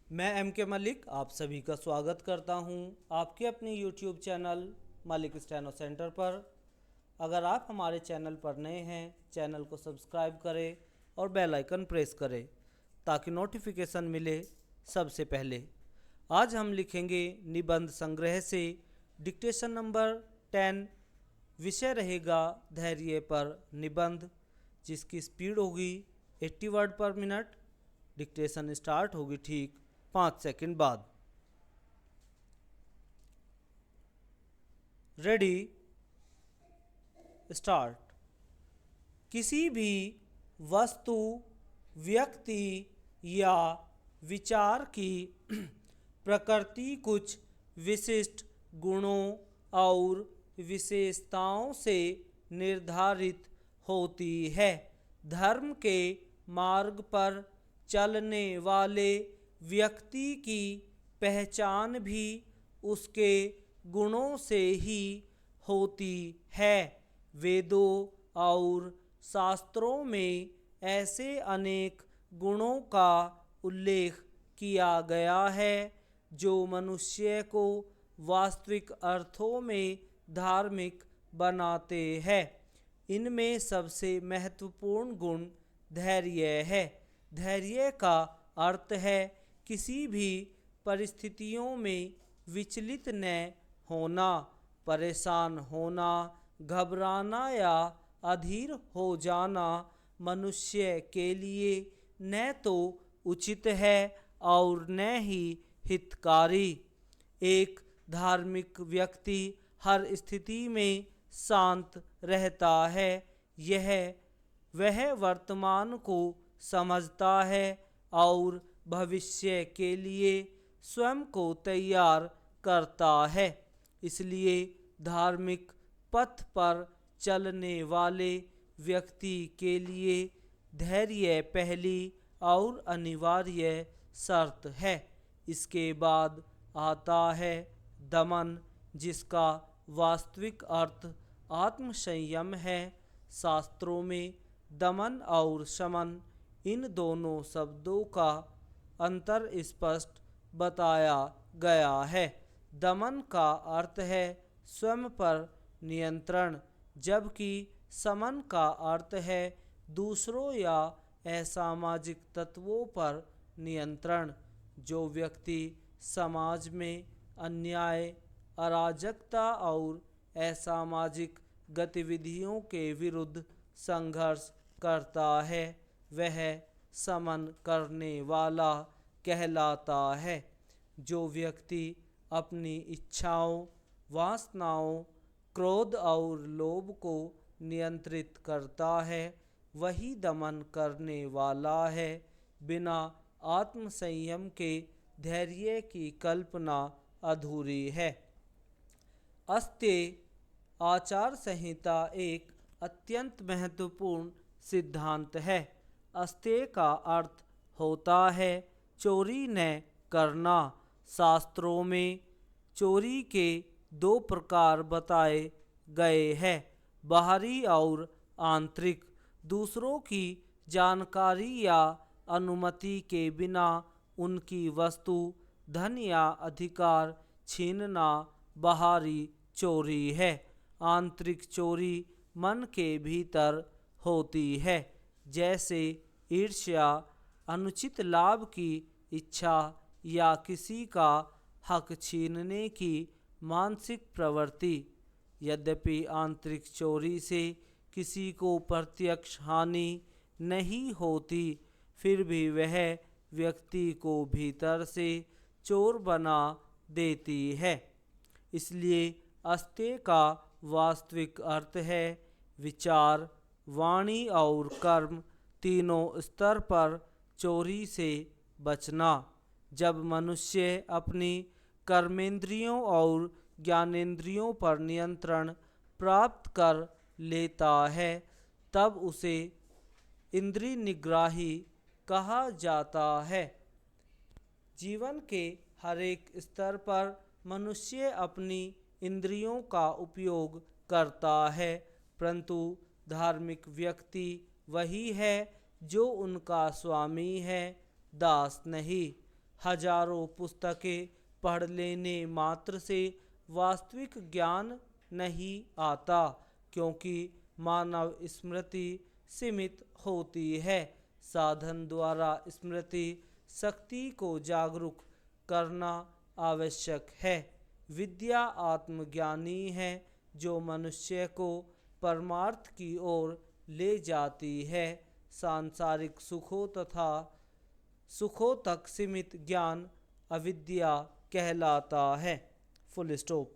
मैं एम के मलिक आप सभी का स्वागत करता हूं आपके अपने YouTube channel Malik steno centre पर। अगर आप हमारे चैनल पर नए हैं, चैनल को सब्सक्राइब करें और बेल आइकन प्रेस करें ताकि नोटिफिकेशन मिले सबसे पहले। आज हम लिखेंगे निबंध संग्रह से डिक्टेशन नंबर 10। विषय रहेगा धैर्य पर निबंध, जिसकी स्पीड होगी 80 वर्ड पर मिनट। डिक्टेशन स्टार्ट होगी ठीक 5 सेकंड बाद। Ready, start. किसी भी वस्तु, व्यक्ति या विचार की प्रकृति कुछ विशिष्ट गुणों और विशेषताओं से निर्धारित होती है। धर्म के मार्ग पर चलने वाले व्यक्ति की पहचान भी उसके गुणों से ही होती है। वेदों और शास्त्रों में ऐसे अनेक गुणों का उल्लेख किया गया है जो मनुष्य को वास्तविक अर्थों में धार्मिक बनाते हैं। इनमें सबसे महत्वपूर्ण गुण धैर्य है। धैर्य का अर्थ है किसी भी परिस्थितियों में विचलित न होना, परेशान होना, घबराना या अधीर हो जाना मनुष्य के लिए न तो उचित है और न ही हितकारी। एक धार्मिक व्यक्ति हर स्थिति में शांत रहता है। वह वर्तमान को समझता है और भविष्य के लिए स्वयं को तैयार करता है। इसलिए धार्मिक पथ पर चलने वाले व्यक्ति के लिए धैर्य पहली और अनिवार्य शर्त है। इसके बाद आता है दमन, जिसका वास्तविक अर्थ आत्मसंयम है। शास्त्रों में दमन और शमन, इन दोनों शब्दों का अंतर स्पष्ट बताया गया है। दमन का अर्थ है स्वयं पर नियंत्रण, जबकि शमन का अर्थ है दूसरों या असामाजिक तत्वों पर नियंत्रण। जो व्यक्ति समाज में अन्याय, अराजकता और असामाजिक गतिविधियों के विरुद्ध संघर्ष करता है, वह शमन करने वाला कहलाता है। जो व्यक्ति अपनी इच्छाओं, वासनाओं, क्रोध और लोभ को नियंत्रित करता है, वही दमन करने वाला है। बिना आत्मसंयम के धैर्य की कल्पना अधूरी है। अस्तेय आचार संहिता एक अत्यंत महत्वपूर्ण सिद्धांत है। अस्तेय का अर्थ होता है चोरी न करना। शास्त्रों में चोरी के दो प्रकार बताए गए हैं, बाहरी और आंतरिक। दूसरों की जानकारी या अनुमति के बिना उनकी वस्तु, धन या अधिकार छीनना बाहरी चोरी है। आंतरिक चोरी मन के भीतर होती है, जैसे ईर्ष्या, अनुचित लाभ की इच्छा या किसी का हक छीनने की मानसिक प्रवृत्ति। यद्यपि आंतरिक चोरी से किसी को प्रत्यक्ष हानि नहीं होती, फिर भी वह व्यक्ति को भीतर से चोर बना देती है। इसलिए अस्तेय का वास्तविक अर्थ है विचार, वाणी और कर्म तीनों स्तर पर चोरी से बचना। जब मनुष्य अपनी कर्मेंद्रियों और ज्ञानेंद्रियों पर नियंत्रण प्राप्त कर लेता है, तब उसे इंद्रिय निग्राही कहा जाता है। जीवन के हर एक स्तर पर मनुष्य अपनी इंद्रियों का उपयोग करता है, परंतु धार्मिक व्यक्ति वही है जो उनका स्वामी है, दास नहीं। हजारों पुस्तकें पढ़ लेने मात्र से वास्तविक ज्ञान नहीं आता, क्योंकि मानव स्मृति सीमित होती है। साधन द्वारा स्मृति शक्ति को जागरूक करना आवश्यक है। विद्या आत्मज्ञानी है जो मनुष्य को परमार्थ की ओर ले जाती है। सांसारिक सुखों तक सीमित ज्ञान अविद्या कहलाता है। Full stop.